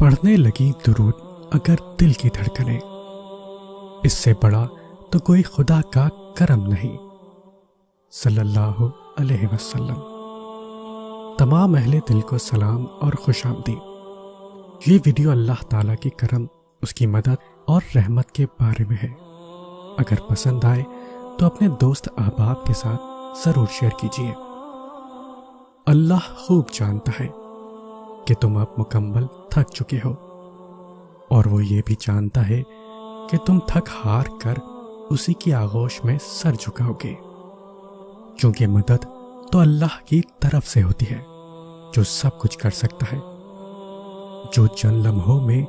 پڑھنے لگی درود اگر دل کی دھڑکنیں، اس سے بڑا تو کوئی خدا کا کرم نہیں، صلی اللہ علیہ وسلم۔ تمام اہل دل کو سلام اور خوش آمدید۔ یہ ویڈیو اللہ تعالیٰ کی کرم، اس کی مدد اور رحمت کے بارے میں ہے۔ اگر پسند آئے تو اپنے دوست احباب کے ساتھ ضرور شیئر کیجیے۔ اللہ خوب جانتا ہے کہ تم اب مکمل تھک چکے ہو، اور وہ یہ بھی جانتا ہے کہ تم تھک ہار کر اسی کی آغوش میں سر جھکاؤ گے، کیونکہ مدد تو اللہ کی طرف سے ہوتی ہے جو سب کچھ کر سکتا ہے، جو چند لمحوں میں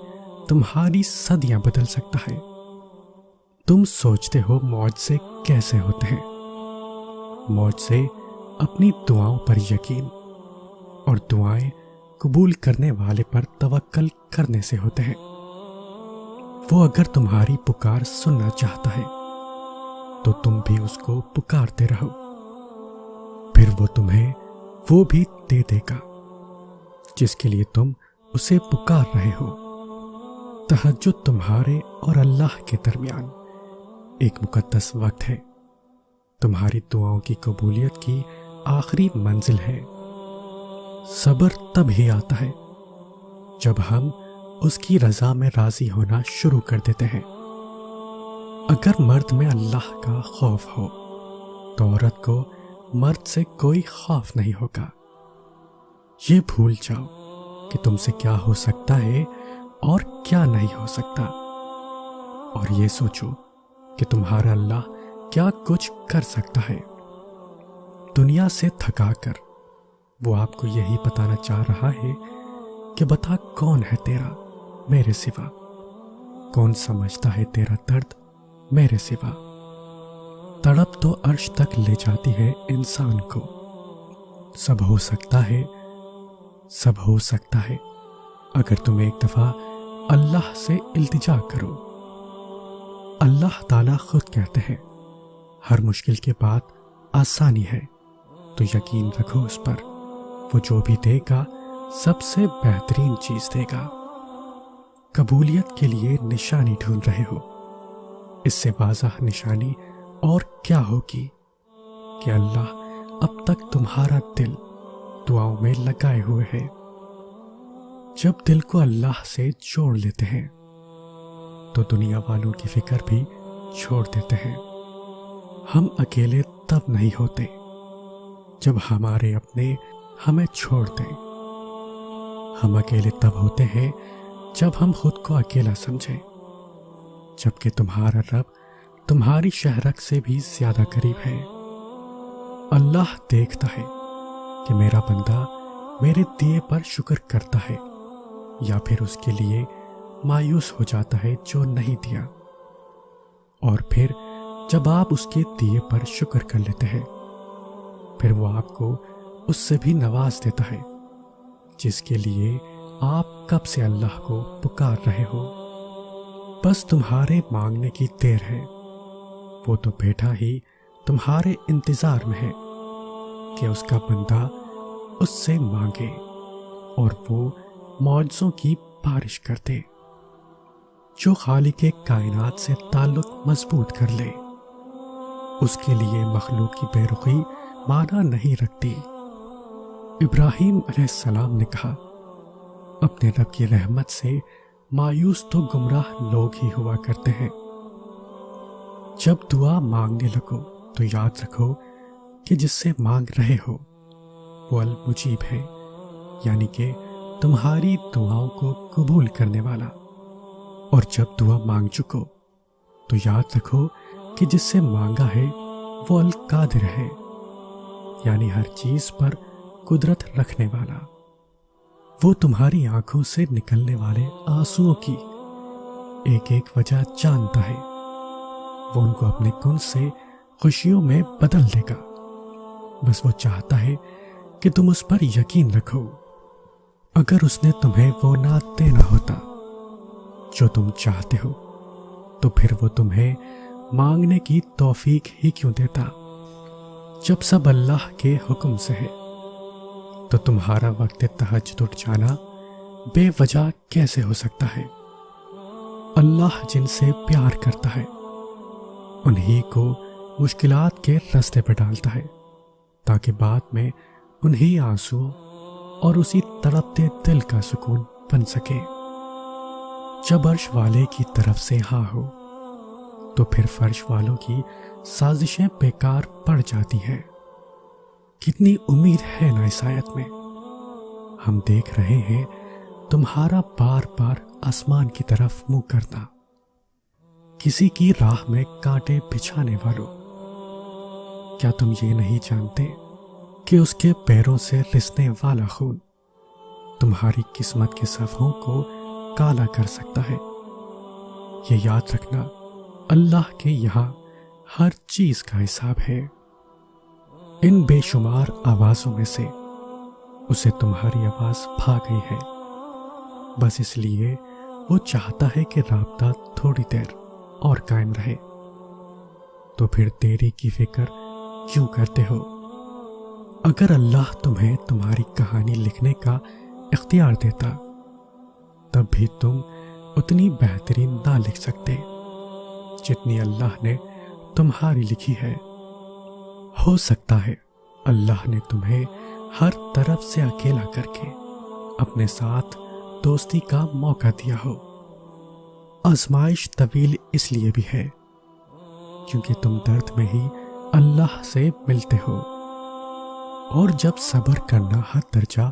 تمہاری صدیاں بدل سکتا ہے۔ تم سوچتے ہو معجزے کیسے ہوتے ہیں؟ معجزے اپنی دعاؤں پر یقین اور دعائیں قبول کرنے والے پر توکل کرنے سے ہوتے ہیں۔ وہ اگر تمہاری پکار سننا چاہتا ہے تو تم بھی اس کو پکارتے رہو، پھر وہ تمہیں وہ بھی دے دے گا جس کے لیے تم اسے پکار رہے ہو۔ تہجد تمہارے اور اللہ کے درمیان ایک مقدس وقت ہے، تمہاری دعاؤں کی قبولیت کی آخری منزل ہے۔ صبر تب ہی آتا ہے جب ہم اس کی رضا میں راضی ہونا شروع کر دیتے ہیں۔ اگر مرد میں اللہ کا خوف ہو تو عورت کو مرد سے کوئی خوف نہیں ہوگا۔ یہ بھول جاؤ کہ تم سے کیا ہو سکتا ہے اور کیا نہیں ہو سکتا، اور یہ سوچو کہ تمہارا اللہ کیا کچھ کر سکتا ہے۔ دنیا سے تھکا کر وہ آپ کو یہی بتانا چاہ رہا ہے کہ بتا کون ہے تیرا میرے سوا، کون سمجھتا ہے تیرا درد میرے سوا۔ تڑپ تو عرش تک لے جاتی ہے انسان کو۔ سب ہو سکتا ہے، سب ہو سکتا ہے اگر تم ایک دفعہ اللہ سے التجا کرو۔ اللہ تعالیٰ خود کہتے ہیں ہر مشکل کے بعد آسانی ہے، تو یقین رکھو اس پر، وہ جو بھی دے گا سب سے بہترین چیز دے گا۔ قبولیت کے لیے نشانی ڈھونڈ رہے ہو، اس سے واضح نشانی اور کیا ہوگی کہ اللہ اب تک تمہارا دل دعاؤں میں لگائے ہوئے ہے۔ جب دل کو اللہ سے جوڑ لیتے ہیں تو دنیا والوں کی فکر بھی چھوڑ دیتے ہیں۔ ہم اکیلے تب نہیں ہوتے جب ہمارے اپنے ہمیں چھوڑ دیں۔ ہم اکیلے تب ہوتے ہیں جب ہم خود کو اکیلا سمجھیں، جبکہ تمہارا رب تمہاری شہرک سے بھی زیادہ قریب ہے۔ اللہ دیکھتا ہے کہ میرا بندہ میرے دیے پر شکر کرتا ہے یا پھر اس کے لیے مایوس ہو جاتا ہے جو نہیں دیا، اور پھر جب آپ اس کے دیے پر شکر کر لیتے ہیں پھر وہ آپ کو اس سے بھی نواز دیتا ہے جس کے لیے آپ کب سے اللہ کو پکار رہے ہو۔ بس تمہارے مانگنے کی دیر ہے، وہ تو بیٹھا ہی تمہارے انتظار میں ہے کہ اس کا بندہ اس سے مانگے اور وہ معجزوں کی بارش کر دے۔ جو خالق کائنات سے تعلق مضبوط کر لے اس کے لیے مخلوق کی بے رخی معنی نہیں رکھتی۔ ابراہیم علیہ السلام نے کہا اپنے رب کی رحمت سے مایوس تو گمراہ لوگ ہی ہوا کرتے ہیں۔ جب دعا مانگنے لگو تو یاد رکھو کہ جس سے مانگ رہے ہو وہ المجیب ہے، یعنی کہ تمہاری دعاؤں کو قبول کرنے والا۔ اور جب دعا مانگ چکو تو یاد رکھو کہ جس سے مانگا ہے وہ القادر ہے، یعنی ہر چیز پر قدرت رکھنے والا۔ وہ تمہاری آنکھوں سے نکلنے والے آنسوؤں کی ایک ایک وجہ جانتا ہے، وہ ان کو اپنے کن سے خوشیوں میں بدل دے گا۔ بس وہ چاہتا ہے کہ تم اس پر یقین رکھو۔ اگر اس نے تمہیں وہ نہ دینا ہوتا جو تم چاہتے ہو تو پھر وہ تمہیں مانگنے کی توفیق ہی کیوں دیتا؟ جب سب اللہ کے حکم سے ہے تو تمہارا وقت تہجد اٹھ جانا بے وجہ کیسے ہو سکتا ہے؟ اللہ جن سے پیار کرتا ہے انہی کو مشکلات کے راستے پہ ڈالتا ہے تاکہ بعد میں انہی آنسو اور اسی تڑپتے دل کا سکون بن سکے۔ جب عرش والے کی طرف سے ہاں ہو تو پھر فرش والوں کی سازشیں بیکار پڑ جاتی ہیں۔ کتنی امید ہے نا اس آیت میں۔ ہم دیکھ رہے ہیں تمہارا بار بار آسمان کی طرف منہ کرنا۔ کسی کی راہ میں کانٹے بچھانے والوں، کیا تم یہ نہیں جانتے کہ اس کے پیروں سے رسنے والا خون تمہاری قسمت کے صفحوں کو کالا کر سکتا ہے؟ یہ یاد رکھنا، اللہ کے یہاں ہر چیز کا حساب ہے۔ ان بے شمار آوازوں میں سے اسے تمہاری آواز بھا گئی ہے، بس اس لیے وہ چاہتا ہے کہ رابطہ تھوڑی دیر اور قائم رہے۔ تو پھر دیری کی فکر کیوں کرتے ہو؟ اگر اللہ تمہیں تمہاری کہانی لکھنے کا اختیار دیتا تب بھی تم اتنی بہترین نہ لکھ سکتے جتنی اللہ نے تمہاری لکھی ہے۔ ہو سکتا ہے اللہ نے تمہیں ہر طرف سے اکیلا کر کے اپنے ساتھ دوستی کا موقع دیا ہو۔ آزمائش طویل اس لیے بھی ہے کیونکہ تم درد میں ہی اللہ سے ملتے ہو، اور جب صبر کرنا حد درجہ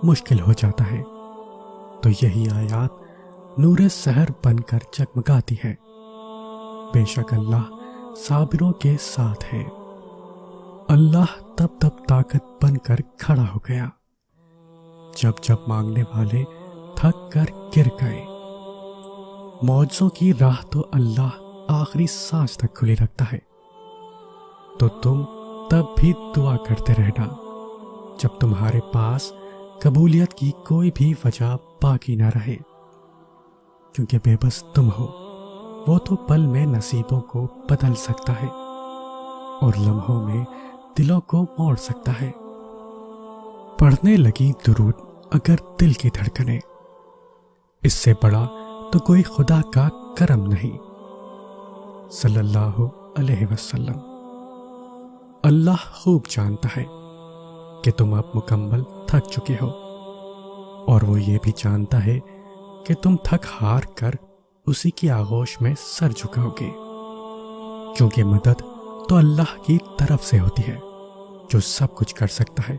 مشکل ہو جاتا ہے تو یہی آیات نور سحر بن کر جگمگاتی ہے۔ بے شک اللہ صابروں کے ساتھ ہے۔ اللہ تب طاقت بن کر کھڑا ہو گیا جب مانگنے والے تھک کر گر گئے۔ معجزوں کی راہ تو اللہ آخری سانس تک کھلی رکھتا ہے، تو تم تب بھی دعا کرتے رہنا جب تمہارے پاس قبولیت کی کوئی بھی وجہ باقی نہ رہے، کیونکہ بے بس تم ہو، وہ تو پل میں نصیبوں کو بدل سکتا ہے اور لمحوں میں دلوں کو موڑ سکتا ہے۔ پڑھنے لگی درود اگر دل کی دھڑکنیں، اس سے بڑا تو کوئی خدا کا کرم نہیں۔ صلی اللہ علیہ وسلم۔ اللہ خوب جانتا ہے کہ تم اب مکمل تھک چکے ہو، اور وہ یہ بھی جانتا ہے کہ تم تھک ہار کر اسی کی آغوش میں سر جھکاؤ گے، کیونکہ مدد تو اللہ کی طرف سے ہوتی ہے جو سب کچھ کر سکتا ہے۔